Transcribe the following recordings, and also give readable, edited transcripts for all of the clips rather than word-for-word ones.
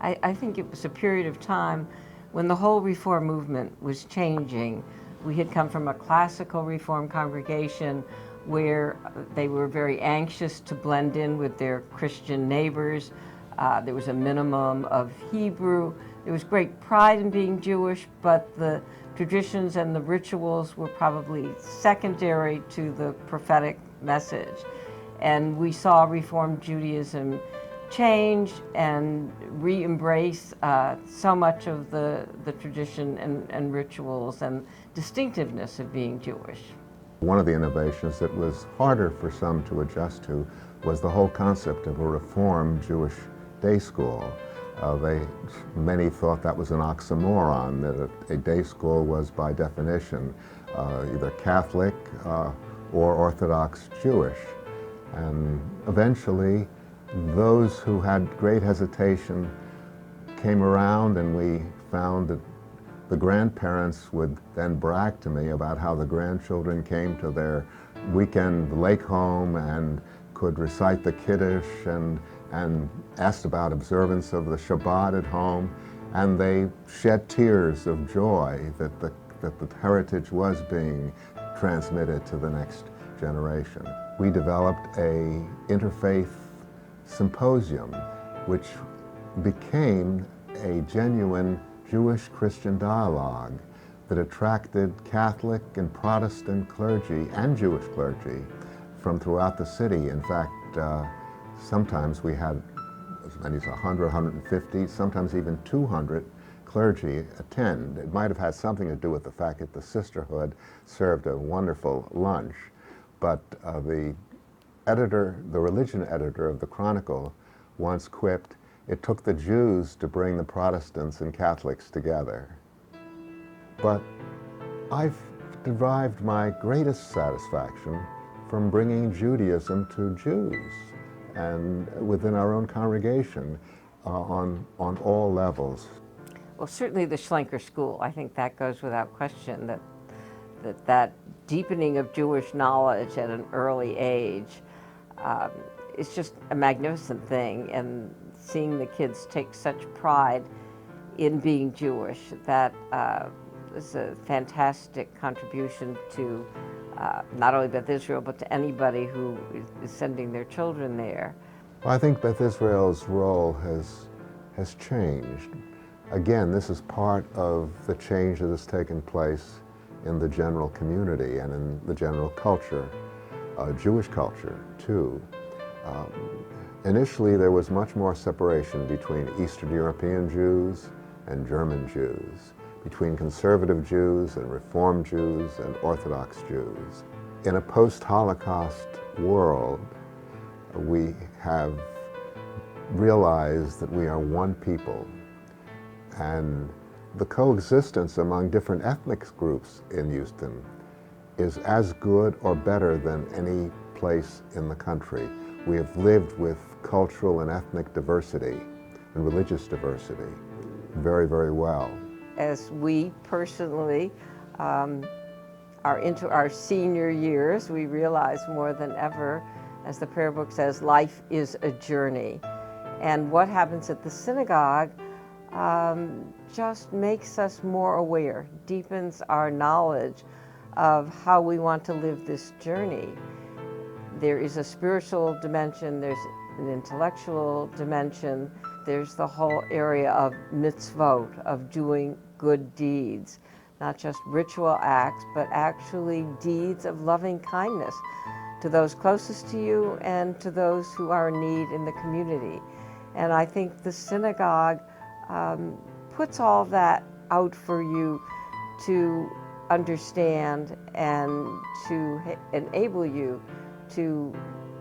I think it was a period of time when the whole Reform movement was changing. We had come from a classical Reform congregation where they were very anxious to blend in with their Christian neighbors. There was a minimum of Hebrew. There was great pride in being Jewish, but the traditions and the rituals were probably secondary to the prophetic message. And we saw Reform Judaism change and re-embrace so much of the tradition and rituals and distinctiveness of being Jewish. One of the innovations that was harder for some to adjust to was the whole concept of a Reform Jewish day school. Many thought that was an oxymoron, that a day school was by definition either Catholic or Orthodox Jewish. And eventually, those who had great hesitation came around, and we found that the grandparents would then brag to me about how the grandchildren came to their weekend lake home and could recite the Kiddush and asked about observance of the Shabbat at home, and they shed tears of joy that the heritage was being transmitted to the next generation. We developed a interfaith symposium, which became a genuine Jewish-Christian dialogue that attracted Catholic and Protestant clergy and Jewish clergy from throughout the city. In fact, sometimes we had as many as 100, 150, sometimes even 200 clergy attend. It might have had something to do with the fact that the sisterhood served a wonderful lunch, but the religion editor of the Chronicle once quipped, "It took the Jews to bring the Protestants and Catholics together." But I've derived my greatest satisfaction from bringing Judaism to Jews and within our own congregation on all levels. Well, certainly the Schlenker School, I think that goes without question, that deepening of Jewish knowledge at an early age is just a magnificent thing, and seeing the kids take such pride in being Jewish, that is a fantastic contribution to not only Beth Israel, but to anybody who is sending their children there. Well, I think Beth Israel's role has changed. Again, this is part of the change that has taken place in the general community and in the general culture, Jewish culture too. Initially, there was much more separation between Eastern European Jews and German Jews, between conservative Jews and Reform Jews and Orthodox Jews. In a post-Holocaust world, we have realized that we are one people, and the coexistence among different ethnic groups in Houston is as good or better than any place in the country. We have lived with cultural and ethnic diversity and religious diversity very, very well. As we personally are into our senior years, we realize more than ever, as the prayer book says, life is a journey. And what happens at the synagogue just makes us more aware, deepens our knowledge of how we want to live this journey. There is a spiritual dimension, there's an intellectual dimension, there's the whole area of mitzvot, of doing good deeds, not just ritual acts, but actually deeds of loving kindness to those closest to you and to those who are in need in the community. And I think the synagogue puts all that out for you to understand and to enable you to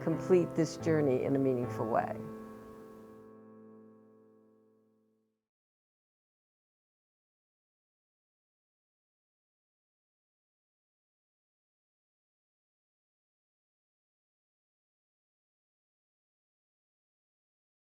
complete this journey in a meaningful way.